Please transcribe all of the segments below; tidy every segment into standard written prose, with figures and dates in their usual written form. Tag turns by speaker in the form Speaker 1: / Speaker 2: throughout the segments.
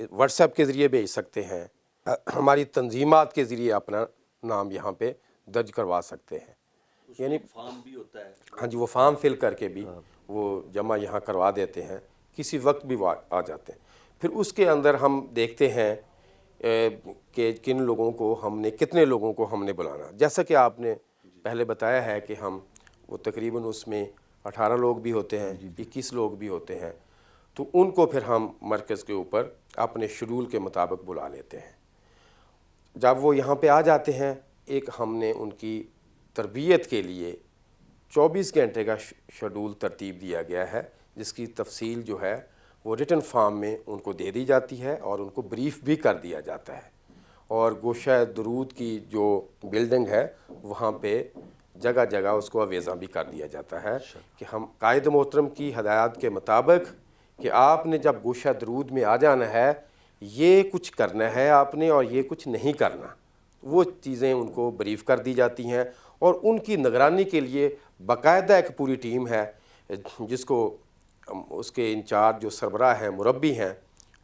Speaker 1: What's app کے ذریعے بھیج سکتے ہیں، ہماری تنظیمات کے ذریعے اپنا نام یہاں پہ درج کروا سکتے ہیں، یعنی
Speaker 2: فارم بھی ہوتا ہے۔
Speaker 1: ہاں جی، وہ فارم فل کر کے بھی وہ جمع یہاں کروا دیتے ہیں، کسی وقت بھی وہ آ جاتے ہیں۔ پھر اس کے اندر ہم دیکھتے ہیں کہ کن لوگوں کو ہم نے، کتنے لوگوں کو ہم نے بلانا، جیسا کہ آپ نے پہلے بتایا ہے کہ ہم وہ تقریباً اس میں 18 لوگ بھی ہوتے ہیں، 21 لوگ بھی ہوتے ہیں، تو ان کو پھر ہم مرکز کے اوپر اپنے شیڈول کے مطابق بلا لیتے ہیں۔ جب وہ یہاں پہ آ جاتے ہیں، ایک ہم نے ان کی تربیت کے لیے 24 گھنٹے کا شیڈول ترتیب دیا گیا ہے، جس کی تفصیل جو ہے وہ ریٹن فارم میں ان کو دے دی جاتی ہے اور ان کو بریف بھی کر دیا جاتا ہے۔ اور گوشہ درود کی جو بلڈنگ ہے وہاں پہ جگہ جگہ اس کو اویزاں بھی کر دیا جاتا ہے کہ ہم قائد محترم کی ہدایات کے مطابق کہ آپ نے جب گوشہ درود میں آ جانا ہے، یہ کچھ کرنا ہے آپ نے اور یہ کچھ نہیں کرنا، وہ چیزیں ان کو بریف کر دی جاتی ہیں۔ اور ان کی نگرانی کے لیے باقاعدہ ایک پوری ٹیم ہے، جس کو اس کے انچارج جو سربراہ ہیں، مربی ہیں،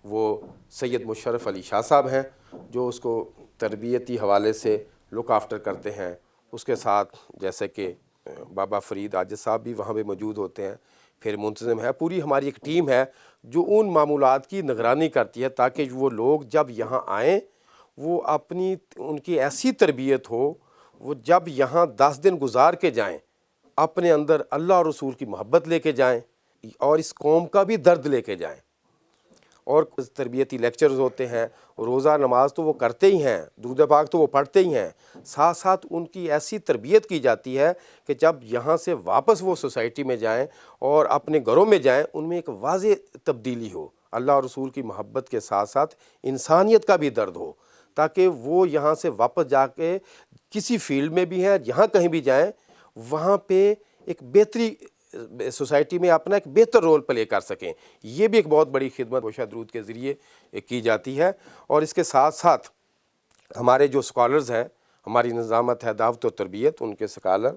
Speaker 1: وہ سید مشرف علی شاہ صاحب ہیں، جو اس کو تربیتی حوالے سے لک آفٹر کرتے ہیں۔ اس کے ساتھ جیسے کہ بابا فرید عاجز صاحب بھی وہاں پہ موجود ہوتے ہیں، پھر منتظم ہے، پوری ہماری ایک ٹیم ہے جو ان معمولات کی نگرانی کرتی ہے تاکہ وہ لوگ جب یہاں آئیں وہ اپنی ان کی ایسی تربیت ہو، وہ جب یہاں 10 دن گزار کے جائیں اپنے اندر اللہ اور رسول کی محبت لے کے جائیں اور اس قوم کا بھی درد لے کے جائیں۔ اور تربیتی لیکچرز ہوتے ہیں، روزہ نماز تو وہ کرتے ہی ہیں، درود پاک تو وہ پڑھتے ہی ہیں، ساتھ ساتھ ان کی ایسی تربیت کی جاتی ہے کہ جب یہاں سے واپس وہ سوسائٹی میں جائیں اور اپنے گھروں میں جائیں، ان میں ایک واضح تبدیلی ہو، اللہ اور رسول کی محبت کے ساتھ ساتھ انسانیت کا بھی درد ہو، تاکہ وہ یہاں سے واپس جا کے کسی فیلڈ میں بھی ہیں، جہاں کہیں بھی جائیں، وہاں پہ ایک بہتری سوسائٹی میں اپنا ایک بہتر رول پلے کر سکیں۔ یہ بھی ایک بہت بڑی خدمت گوشہ درود کے ذریعے کی جاتی ہے۔ اور اس کے ساتھ ساتھ ہمارے جو اسکالرز ہیں، ہماری نظامت ہے دعوت و تربیت، ان کے اسکالر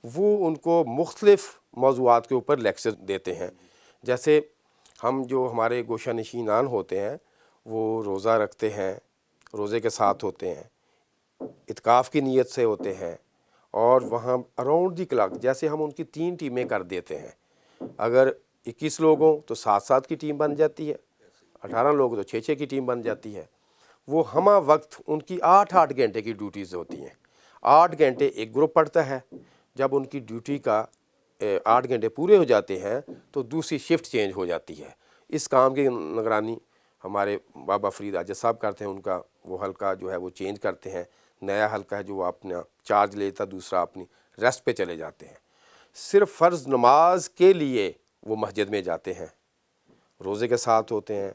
Speaker 1: وہ ان کو مختلف موضوعات کے اوپر لیکچر دیتے ہیں۔ جیسے ہم جو ہمارے گوشہ نشینان ہوتے ہیں وہ روزہ رکھتے ہیں، روزے کے ساتھ ہوتے ہیں، اعتکاف کی نیت سے ہوتے ہیں، اور وہاں اراؤنڈ دی کلاک جیسے ہم ان کی 3 ٹیمیں کر دیتے ہیں۔ اگر 21 لوگ ہوں تو 7-7 کی ٹیم بن جاتی ہے، 18 لوگ تو 6-6 کی ٹیم بن جاتی ہے۔ وہ ہمہ وقت ان کی 8-8 گھنٹے کی ڈیوٹیز ہوتی ہیں، 8 گھنٹے ایک گروپ پڑتا ہے۔ جب ان کی ڈیوٹی کا 8 گھنٹے پورے ہو جاتے ہیں تو دوسری شفٹ چینج ہو جاتی ہے۔ اس کام کی نگرانی ہمارے بابا فرید عاجز صاحب کرتے ہیں، ان کا وہ حلقہ جو ہے وہ چینج کرتے ہیں، نیا حلقہ ہے جو وہ اپنا چارج لیتا، دوسرا اپنی ریسٹ پہ چلے جاتے ہیں۔ صرف فرض نماز کے لیے وہ مسجد میں جاتے ہیں، روزے کے ساتھ ہوتے ہیں،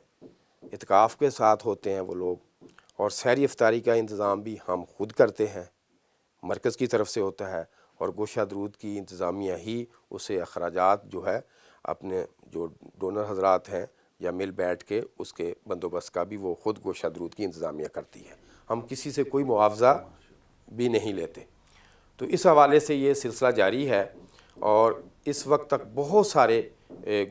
Speaker 1: اعتکاف کے ساتھ ہوتے ہیں وہ لوگ، اور سحری افطاری کا انتظام بھی ہم خود کرتے ہیں، مرکز کی طرف سے ہوتا ہے، اور گوشہ درود کی انتظامیہ ہی اسے اخراجات جو ہے اپنے جو ڈونر حضرات ہیں یا مل بیٹھ کے اس کے بندوبست کا بھی وہ خود گوشہ درود کی انتظامیہ کرتی ہے۔ ہم کسی سے کوئی معاوضہ بھی نہیں لیتے۔ تو اس حوالے سے یہ سلسلہ جاری ہے، اور اس وقت تک بہت سارے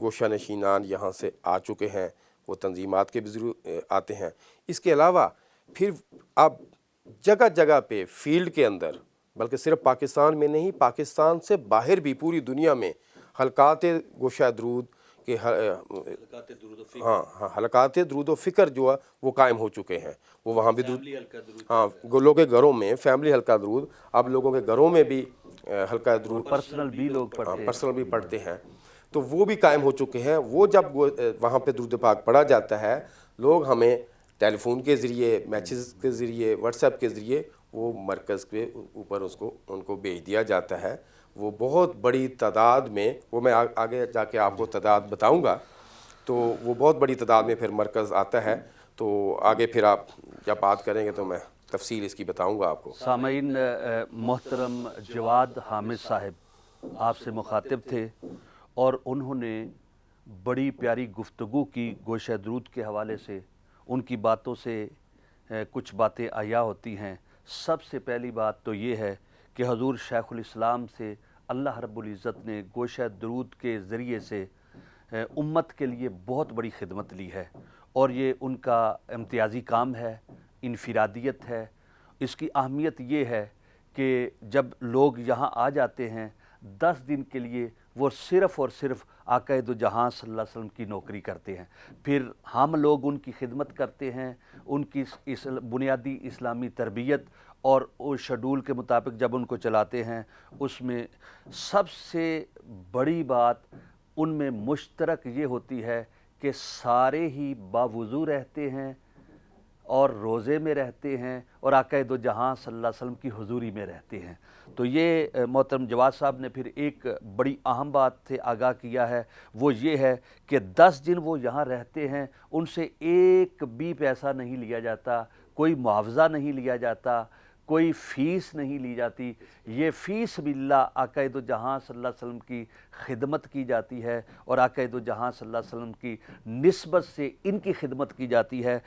Speaker 1: گوشہ نشینان یہاں سے آ چکے ہیں، وہ تنظیمات کے بھی ضرور آتے ہیں۔ اس کے علاوہ پھر اب جگہ جگہ پہ فیلڈ کے اندر، بلکہ صرف پاکستان میں نہیں، پاکستان سے باہر بھی پوری دنیا میں حلقات گوشہ درود کہ حلقات درود و فکر جو ہے وہ قائم ہو چکے ہیں۔ وہ وہاں بھی لوگوں کے گھروں میں فیملی حلقہ درود، اب لوگوں کے گھروں میں بھی حلقہ درود
Speaker 2: پرسنل بھی لوگ پڑھتے ہیں،
Speaker 1: پرسنل بھی پڑھتے ہیں، تو وہ بھی قائم ہو چکے ہیں۔ وہ جب وہاں پہ درود پاک پڑھا جاتا ہے، لوگ ہمیں ٹیلی فون کے ذریعے، میسیج کے ذریعے، واٹس ایپ کے ذریعے وہ مرکز کے اوپر ان کو بھیج دیا جاتا ہے۔ وہ بہت بڑی تعداد میں، وہ میں آگے جا کے آپ کو تعداد بتاؤں گا، تو وہ بہت بڑی تعداد میں پھر مرکز آتا ہے۔ تو آگے پھر آپ جب بات کریں گے تو میں تفصیل اس کی بتاؤں گا آپ کو۔
Speaker 2: سامعین، محترم جواد حامد صاحب آپ سے مخاطب تھے، اور انہوں نے بڑی پیاری گفتگو کی گوشہ درود کے حوالے سے۔ ان کی باتوں سے کچھ باتیں عیاں ہوتی ہیں۔ سب سے پہلی بات تو یہ ہے کہ حضور شیخ الاسلام سے اللہ رب العزت نے گوشہ درود کے ذریعے سے امت کے لیے بہت بڑی خدمت لی ہے، اور یہ ان کا امتیازی کام ہے، انفرادیت ہے۔ اس کی اہمیت یہ ہے کہ جب لوگ یہاں آ جاتے ہیں 10 دن کے لیے، وہ صرف اور صرف آقا دو جہاں صلی اللہ علیہ وسلم کی نوکری کرتے ہیں، پھر ہم لوگ ان کی خدمت کرتے ہیں، ان کی بنیادی اسلامی تربیت اور اس شیڈول کے مطابق جب ان کو چلاتے ہیں، اس میں سب سے بڑی بات ان میں مشترک یہ ہوتی ہے کہ سارے ہی باوضو رہتے ہیں اور روزے میں رہتے ہیں اور آقا دو جہاں صلی اللہ علیہ وسلم کی حضوری میں رہتے ہیں۔ تو یہ محترم جواد صاحب نے پھر ایک بڑی اہم بات سے آگاہ کیا ہے، وہ یہ ہے کہ 10 دن وہ یہاں رہتے ہیں، ان سے ایک بھی پیسہ نہیں لیا جاتا، کوئی معاوضہ نہیں لیا جاتا، کوئی فیس نہیں لی جاتی، یہ فی سبیل اللہ آقا دو جہاں صلی اللہ علیہ وسلم کی خدمت کی جاتی ہے اور آقا دو جہاں صلی اللہ علیہ وسلم کی نسبت سے ان کی خدمت کی جاتی ہے۔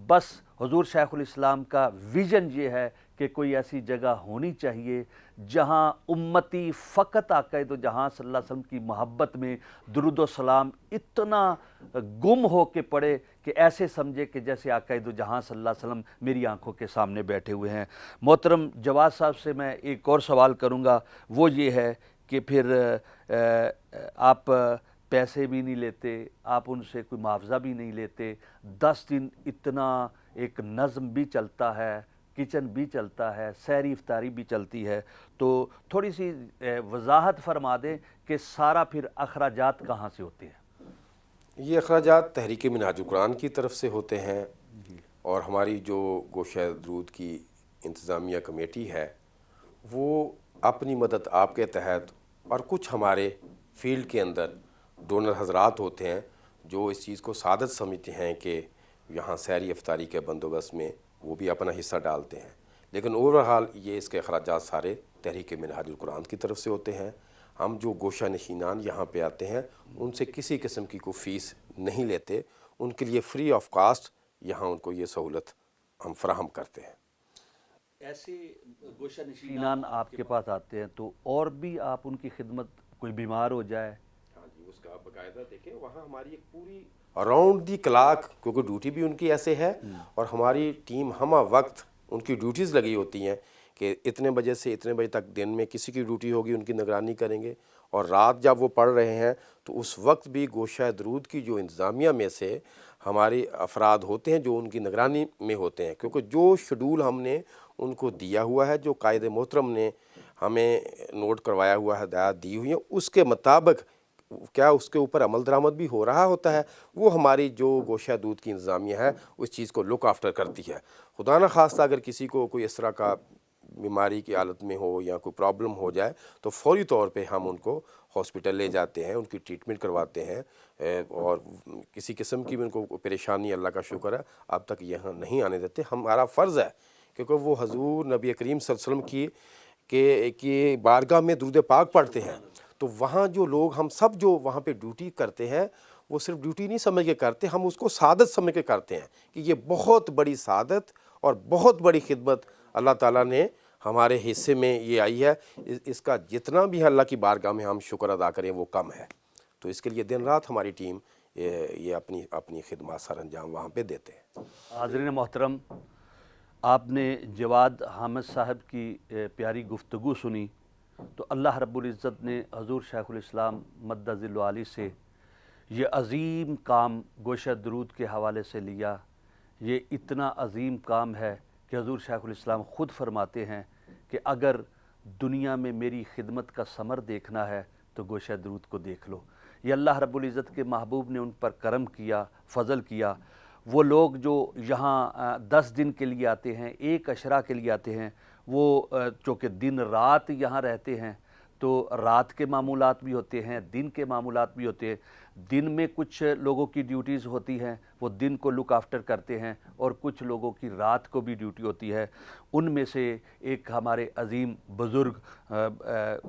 Speaker 2: بس حضور شیخ الاسلام کا ویژن یہ ہے کہ کوئی ایسی جگہ ہونی چاہیے جہاں امتی فقط آقا دو جہاں صلی اللہ علیہ وسلم کی محبت میں درود و سلام اتنا گم ہو کے پڑے کہ ایسے سمجھے کہ جیسے آقا دو جہاں صلی اللہ علیہ وسلم میری آنکھوں کے سامنے بیٹھے ہوئے ہیں۔ محترم جواد صاحب سے میں ایک اور سوال کروں گا، وہ یہ ہے کہ پھر آپ پیسے بھی نہیں لیتے، آپ ان سے کوئی معاوضہ بھی نہیں لیتے، 10 دن اتنا ایک نظم بھی چلتا ہے، کچن بھی چلتا ہے، سحری افطاری بھی چلتی ہے، تو تھوڑی سی وضاحت فرما دیں کہ سارا پھر اخراجات کہاں سے ہوتے ہیں؟
Speaker 1: یہ اخراجات تحریک منہاج القرآن کی طرف سے ہوتے ہیں، اور ہماری جو گوشہ درود کی انتظامیہ کمیٹی ہے وہ اپنی مدد آپ کے تحت، اور کچھ ہمارے فیلڈ کے اندر ڈونر حضرات ہوتے ہیں جو اس چیز کو سعادت سمجھتے ہیں کہ یہاں سحری افطاری کے بندوبست میں وہ بھی اپنا حصہ ڈالتے ہیں، لیکن اوورحال یہ اس کے اخراجات سارے تحریک منہاج القرآن کی طرف سے ہوتے ہیں۔ ہم جو گوشہ نشینان یہاں پہ آتے ہیں ان سے کسی قسم کی کوئی فیس نہیں لیتے، ان کے لیے فری آف کاسٹ یہاں ان کو یہ سہولت ہم فراہم کرتے ہیں۔
Speaker 2: ایسے گوشہ نشینان آپ کے پاس آتے ہیں تو اور بھی آپ ان کی خدمت، کوئی بیمار ہو جائے؟
Speaker 1: ہاں جی، اس کا باقاعدہ دیکھیں، وہاں ہماری ایک پوری اراؤنڈ دی کلاک، کیونکہ ڈیوٹی بھی ان کی ایسے ہے، اور ہماری ٹیم ہمہ وقت ان کی ڈیوٹیز لگی ہوتی ہیں کہ اتنے بجے سے اتنے بجے تک دن میں کسی کی ڈیوٹی ہوگی، ان کی نگرانی کریں گے، اور رات جب وہ پڑھ رہے ہیں تو اس وقت بھی گوشہ درود کی جو انتظامیہ میں سے ہمارے افراد ہوتے ہیں جو ان کی نگرانی میں ہوتے ہیں، کیونکہ جو شیڈول ہم نے ان کو دیا ہوا ہے، جو قائد محترم نے ہمیں نوٹ کروایا ہوا ہے، ہدایات دی ہوئی ہیں، اس کے مطابق کیا اس کے اوپر عمل درآمد بھی ہو رہا ہوتا ہے، وہ ہماری جو گوشہ دودھ کی انتظامیہ ہے اس چیز کو لک آفٹر کرتی ہے۔ خدا نخواستہ اگر کسی کو کوئی اس طرح کا بیماری کی حالت میں ہو یا کوئی پرابلم ہو جائے تو فوری طور پہ ہم ان کو ہاسپٹل لے جاتے ہیں، ان کی ٹریٹمنٹ کرواتے ہیں، اور کسی قسم کی بھی ان کو پریشانی، اللہ کا شکر ہے اب تک یہاں نہیں آنے دیتے۔ ہمارا فرض ہے کیونکہ وہ حضور نبی کریم صلی اللہ علیہ وسلم کی بارگاہ میں درود پاک پڑھتے ہیں، تو وہاں جو لوگ ہم سب جو وہاں پہ ڈیوٹی کرتے ہیں وہ صرف ڈیوٹی نہیں سمجھ کے کرتے، ہم اس کو سعادت سمجھ کے کرتے ہیں کہ یہ بہت بڑی سعادت اور بہت بڑی خدمت اللہ تعالیٰ نے ہمارے حصے میں یہ آئی ہے، اس کا جتنا بھی اللہ کی بارگاہ میں ہم شکر ادا کریں وہ کم ہے، تو اس کے لیے دن رات ہماری ٹیم یہ اپنی خدمات سر انجام وہاں پہ دیتے ہیں۔
Speaker 2: حاضرین محترم، آپ نے جواد حامد صاحب کی پیاری گفتگو سنی تو اللہ رب العزت نے حضور شیخ الاسلام مد ظل علی سے یہ عظیم کام گوشہ درود کے حوالے سے لیا۔ یہ اتنا عظیم کام ہے کہ حضور شیخ الاسلام خود فرماتے ہیں کہ اگر دنیا میں میری خدمت کا ثمر دیکھنا ہے تو گوشہ درود کو دیکھ لو۔ یہ اللہ رب العزت کے محبوب نے ان پر کرم کیا، فضل کیا۔ وہ لوگ جو یہاں 10 دن کے لیے آتے ہیں، ایک عشرہ کے لیے آتے ہیں، وہ چونکہ دن رات یہاں رہتے ہیں تو رات کے معمولات بھی ہوتے ہیں، دن کے معمولات بھی ہوتے ہیں۔ دن میں کچھ لوگوں کی ڈیوٹیز ہوتی ہیں، وہ دن کو لک آفٹر کرتے ہیں، اور کچھ لوگوں کی رات کو بھی ڈیوٹی ہوتی ہے۔ ان میں سے ایک ہمارے عظیم بزرگ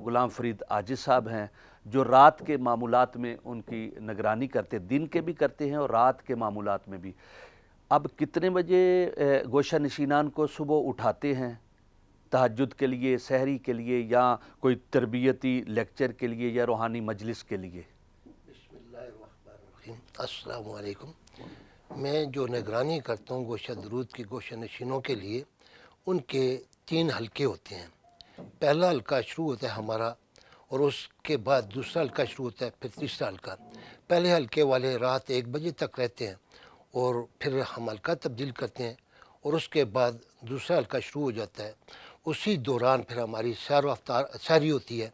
Speaker 2: غلام فرید عاجز صاحب ہیں جو رات کے معمولات میں ان کی نگرانی کرتے، دن کے بھی کرتے ہیں اور رات کے معمولات میں بھی۔ اب کتنے بجے گوشہ نشینان کو صبح اٹھاتے ہیں تہجد کے لیے، سحری کے لیے، یا کوئی تربیتی لیکچر کے لیے یا روحانی مجلس کے لیے؟
Speaker 3: بسم اللہ الرحمن الرحیم۔ السلام علیکم۔ میں جو نگرانی کرتا ہوں گوشہ درود کی گوشہ نشینوں کے لیے، ان کے 3 حلقے ہوتے ہیں۔ پہلا حلقہ شروع ہوتا ہے ہمارا، اور اس کے بعد دوسرا حلقہ شروع ہوتا ہے، پھر تیسرا حلقہ۔ پہلے حلقے والے رات 1 بجے تک رہتے ہیں، اور پھر ہم حلقہ تبدیل کرتے ہیں، اور اس کے بعد دوسرا حلقہ شروع ہو جاتا ہے۔ اسی دوران پھر ہماری سحری ہوتی ہے،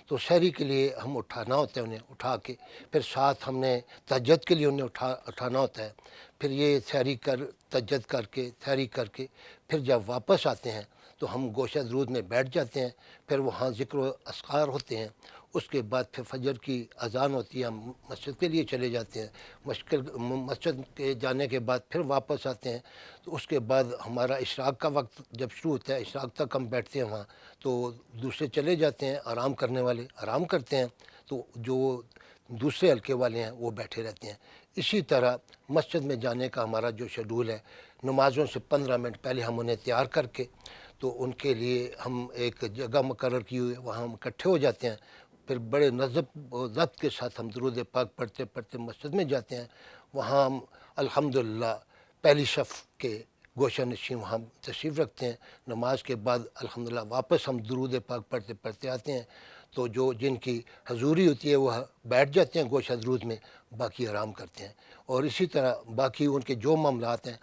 Speaker 3: تو سحری کے لیے ہم اٹھانا ہوتا ہے، انہیں اٹھا کے پھر ساتھ ہم نے تہجد کے لیے انہیں اٹھانا ہوتا ہے۔ پھر یہ تہجد کر کے سحری کر کے پھر جب واپس آتے ہیں تو ہم گوشہ درود میں بیٹھ جاتے ہیں، پھر وہاں ذکر و اذکار ہوتے ہیں۔ اس کے بعد پھر فجر کی اذان ہوتی ہے، ہم مسجد کے لیے چلے جاتے ہیں۔ مسجد کے جانے کے بعد پھر واپس آتے ہیں، تو اس کے بعد ہمارا اشراق کا وقت جب شروع ہوتا ہے، اشراق تک ہم بیٹھتے ہیں وہاں، تو دوسرے چلے جاتے ہیں، آرام کرنے والے آرام کرتے ہیں، تو جو دوسرے حلقے والے ہیں وہ بیٹھے رہتے ہیں۔ اسی طرح مسجد میں جانے کا ہمارا جو شیڈول ہے، نمازوں سے 15 منٹ پہلے ہم انہیں تیار کر کے، تو ان کے لیے ہم ایک جگہ مقرر کی ہوئی ہے، وہاں ہم اکٹھے ہو جاتے ہیں۔ پھر بڑے نظم و ضبط کے ساتھ ہم درود پاک پڑھتے پڑھتے مسجد میں جاتے ہیں۔ وہاں ہم الحمدللہ پہلی صف کے گوشہ نشین وہاں تشریف رکھتے ہیں۔ نماز کے بعد الحمدللہ واپس ہم درود پاک پڑھتے پڑھتے آتے ہیں، تو جن کی حضوری ہوتی ہے وہ بیٹھ جاتے ہیں گوشہ درود میں، باقی آرام کرتے ہیں۔ اور اسی طرح باقی ان کے جو معاملات ہیں،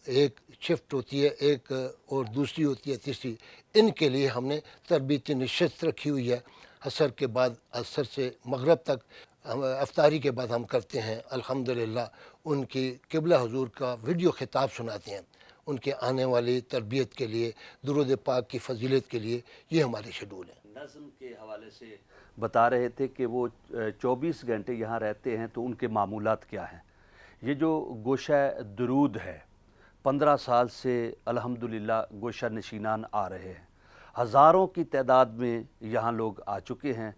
Speaker 3: ایک شفٹ ہوتی ہے، ایک اور دوسری ہوتی ہے، تیسری، ان کے لیے ہم نے تربیتی نشست رکھی ہوئی ہے۔ عصر کے بعد، عصر سے مغرب تک، افطاری کے بعد ہم کرتے ہیں الحمدللہ ان کی قبلہ حضور کا ویڈیو خطاب سناتے ہیں، ان کے آنے والی تربیت کے لیے، درود پاک کی فضیلت کے لیے۔ یہ ہمارے شیڈول ہے۔
Speaker 2: نظم کے حوالے سے بتا رہے تھے کہ وہ 24 گھنٹے یہاں رہتے ہیں، تو ان کے معمولات کیا ہیں؟ یہ جو گوشہ درود ہے، 15 سال سے الحمدللہ گوشہ نشینان آ رہے ہیں، ہزاروں کی تعداد میں یہاں لوگ آ چکے ہیں۔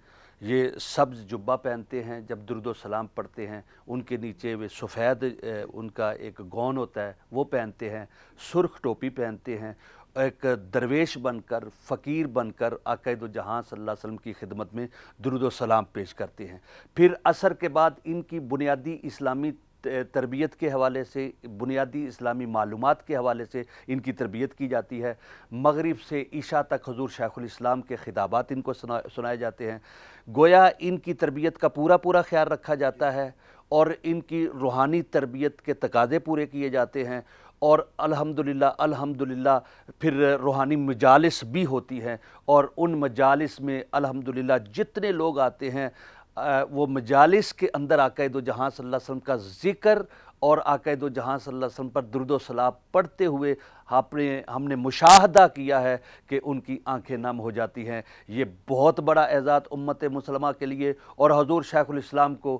Speaker 2: یہ سبز جبہ پہنتے ہیں، جب درود و سلام پڑھتے ہیں ان کے نیچے وہ سفید ان کا ایک گون ہوتا ہے وہ پہنتے ہیں، سرخ ٹوپی پہنتے ہیں، ایک درویش بن کر، فقیر بن کر آقا دو جہاں صلی اللہ علیہ وسلم کی خدمت میں درود و سلام پیش کرتے ہیں۔ پھر عصر کے بعد ان کی بنیادی اسلامی تربیت کے حوالے سے، بنیادی اسلامی معلومات کے حوالے سے ان کی تربیت کی جاتی ہے۔ مغرب سے عشاء تک حضور شیخ الاسلام کے خطابات ان کو سنائے جاتے ہیں۔ گویا ان کی تربیت کا پورا خیال رکھا جاتا ہے، اور ان کی روحانی تربیت کے تقاضے پورے کیے جاتے ہیں، اور الحمدللہ پھر روحانی مجالس بھی ہوتی ہیں، اور ان مجالس میں الحمدللہ جتنے لوگ آتے ہیں، وہ مجالس کے اندر آقا دو جہاں صلی اللہ علیہ وسلم کا ذکر اور آقا دو جہاں صلی اللہ علیہ وسلم پر درود و سلام پڑھتے ہوئے ہم نے مشاہدہ کیا ہے کہ ان کی آنکھیں نم ہو جاتی ہیں۔ یہ بہت بڑا اعزاز امت مسلمہ کے لیے، اور حضور شیخ الاسلام کو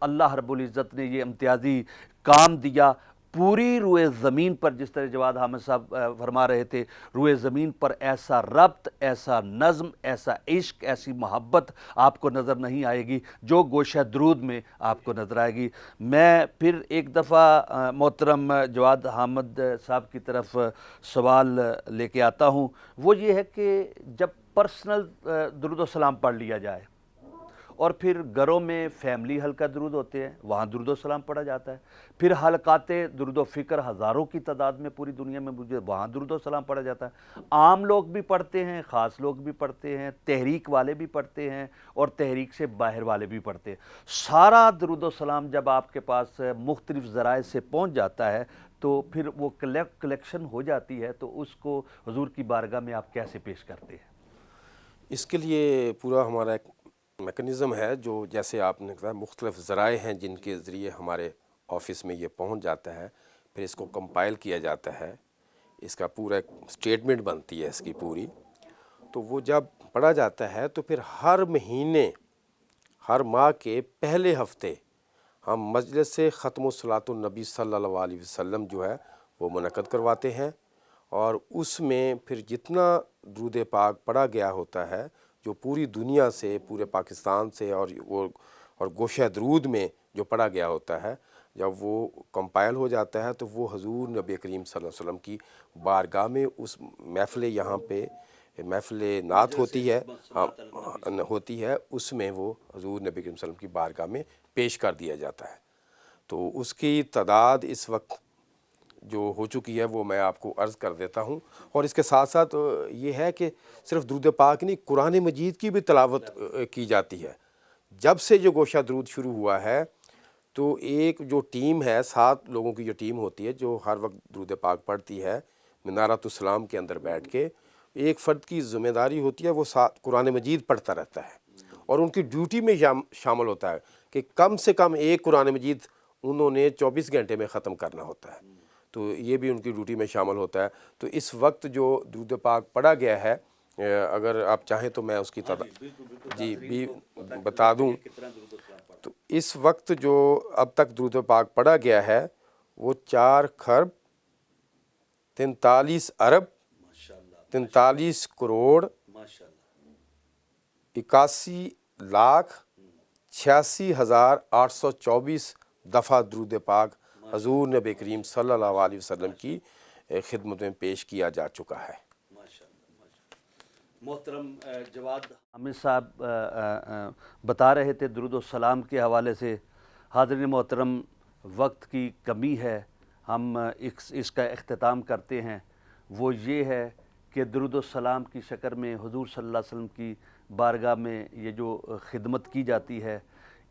Speaker 2: اللہ رب العزت نے یہ امتیازی کام دیا۔ پوری روئے زمین پر، جس طرح جواد حامد صاحب فرما رہے تھے، روئے زمین پر ایسا ربط، ایسا نظم، ایسا عشق، ایسی محبت آپ کو نظر نہیں آئے گی جو گوشہ درود میں آپ کو نظر آئے گی۔ میں پھر ایک دفعہ محترم جواد حامد صاحب کی طرف سوال لے کے آتا ہوں، وہ یہ ہے کہ جب پرسنل درود و سلام پڑھ لیا جائے، اور پھر گھروں میں فیملی حلقہ درود ہوتے ہیں، وہاں درود و سلام پڑھا جاتا ہے، پھر حلقات درود و فکر ہزاروں کی تعداد میں پوری دنیا میں وہاں درود و سلام پڑھا جاتا ہے۔ عام لوگ بھی پڑھتے ہیں، خاص لوگ بھی پڑھتے ہیں، تحریک والے بھی پڑھتے ہیں، اور تحریک سے باہر والے بھی پڑھتے ہیں۔ سارا درود و سلام جب آپ کے پاس مختلف ذرائع سے پہنچ جاتا ہے تو پھر وہ کلیکشن ہو جاتی ہے، تو اس کو حضور کی بارگاہ میں آپ کیسے پیش کرتے ہیں؟
Speaker 1: اس کے لیے پورا ہمارا ایک میکنزم ہے، جو جیسے آپ نے کہا مختلف ذرائع ہیں جن کے ذریعے ہمارے آفس میں یہ پہنچ جاتا ہے، پھر اس کو کمپائل کیا جاتا ہے، اس کا پورا ایک اسٹیٹمنٹ بنتی ہے اس کی پوری، تو وہ جب پڑھا جاتا ہے تو پھر ہر مہینے، ہر ماہ کے پہلے ہفتے ہم مجلس سے ختم الصلاۃ النبی صلی اللہ علیہ وسلم جو ہے وہ منعقد کرواتے ہیں، اور اس میں پھر جتنا درود پاک پڑھا گیا ہوتا ہے، جو پوری دنیا سے، پورے پاکستان سے، اور گوشہ درود میں جو پڑھا گیا ہوتا ہے، جب وہ کمپائل ہو جاتا ہے تو وہ حضور نبی کریم صلی اللہ علیہ وسلم کی بارگاہ میں اس محفل، یہاں پہ محفل نعت ہوتی ہے، اس میں وہ حضور نبی کریم صلی اللہ علیہ وسلم کی بارگاہ میں پیش کر دیا جاتا ہے۔ تو اس کی تعداد اس وقت جو ہو چکی ہے وہ میں آپ کو عرض کر دیتا ہوں. اور اس کے ساتھ ساتھ یہ ہے کہ صرف درود پاک نہیں، قرآن مجید کی بھی تلاوت کی جاتی ہے. جب سے جو گوشہ درود شروع ہوا ہے تو ایک جو ٹیم ہے، 7 لوگوں کی جو ٹیم ہوتی ہے جو ہر وقت درود پاک پڑھتی ہے منارۃ السلام کے اندر بیٹھ کے، ایک فرد کی ذمہ داری ہوتی ہے وہ قرآن مجید پڑھتا رہتا ہے، اور ان کی ڈیوٹی میں شامل ہوتا ہے کہ کم سے کم ایک قرآن مجید انہوں نے 24 گھنٹے میں ختم کرنا ہوتا ہے. تو یہ بھی ان کی ڈیوٹی میں شامل ہوتا ہے. تو اس وقت جو درود پاک پڑھا گیا ہے، اگر آپ چاہیں تو میں اس کی تعداد جی بھی بتا دوں. تو اس وقت جو اب تک درود پاک پڑھا گیا ہے وہ 4 خرب 43 ارب 43 کروڑ 81 لاکھ 86,824 دفعہ درود پاک حضور نبی کریم صلی اللہ علیہ وسلم کی خدمت میں پیش کیا جا چکا ہے.
Speaker 2: محترم جواد حامد صاحب بتا رہے تھے درود و سلام کے حوالے سے. حاضرین محترم، وقت کی کمی ہے، ہم اس کا اختتام کرتے ہیں. وہ یہ ہے کہ درود و سلام کی شکر میں حضور صلی اللہ علیہ وسلم کی بارگاہ میں یہ جو خدمت کی جاتی ہے،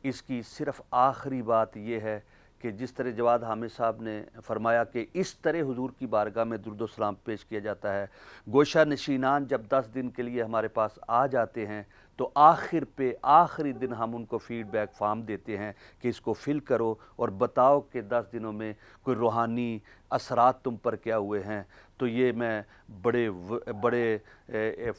Speaker 2: اس کی صرف آخری بات یہ ہے کہ جس طرح جواد حامد صاحب نے فرمایا کہ اس طرح حضور کی بارگاہ میں درود و سلام پیش کیا جاتا ہے. گوشہ نشینان جب 10 دن کے لیے ہمارے پاس آ جاتے ہیں تو آخری دن ہم ان کو فیڈ بیک فارم دیتے ہیں کہ اس کو فل کرو اور بتاؤ کہ 10 دنوں میں کوئی روحانی اثرات تم پر کیا ہوئے ہیں. تو یہ میں بڑے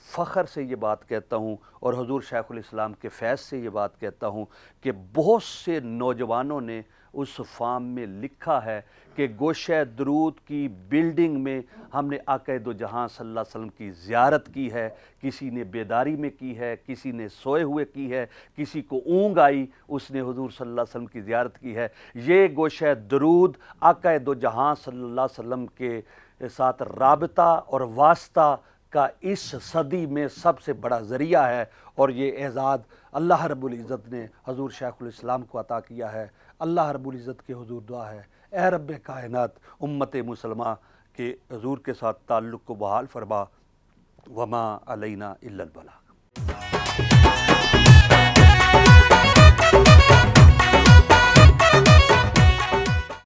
Speaker 2: فخر سے یہ بات کہتا ہوں، اور حضور شیخ الاسلام کے فیض سے یہ بات کہتا ہوں کہ بہت سے نوجوانوں نے اس فارم میں لکھا ہے کہ گوشہ درود کی بلڈنگ میں ہم نے آقا دو جہاں صلی اللہ علیہ وسلم کی زیارت کی ہے. کسی نے بیداری میں کی ہے، کسی نے سوئے ہوئے کی ہے، کسی کو اونگ آئی اس نے حضور صلی اللہ علیہ وسلم کی زیارت کی ہے. یہ گوشہ درود آقا دو جہاں صلی اللہ علیہ وسلم کے ساتھ رابطہ اور واسطہ کا اس صدی میں سب سے بڑا ذریعہ ہے، اور یہ اعزاز اللہ رب العزت نے حضور شیخ الاسلام کو عطا کیا ہے. اللہ رب العزت کے حضور دعا ہے، اے رب کائنات امت مسلمہ کے حضور کے ساتھ تعلق کو بحال فرما. وما علینا الا البلاغ.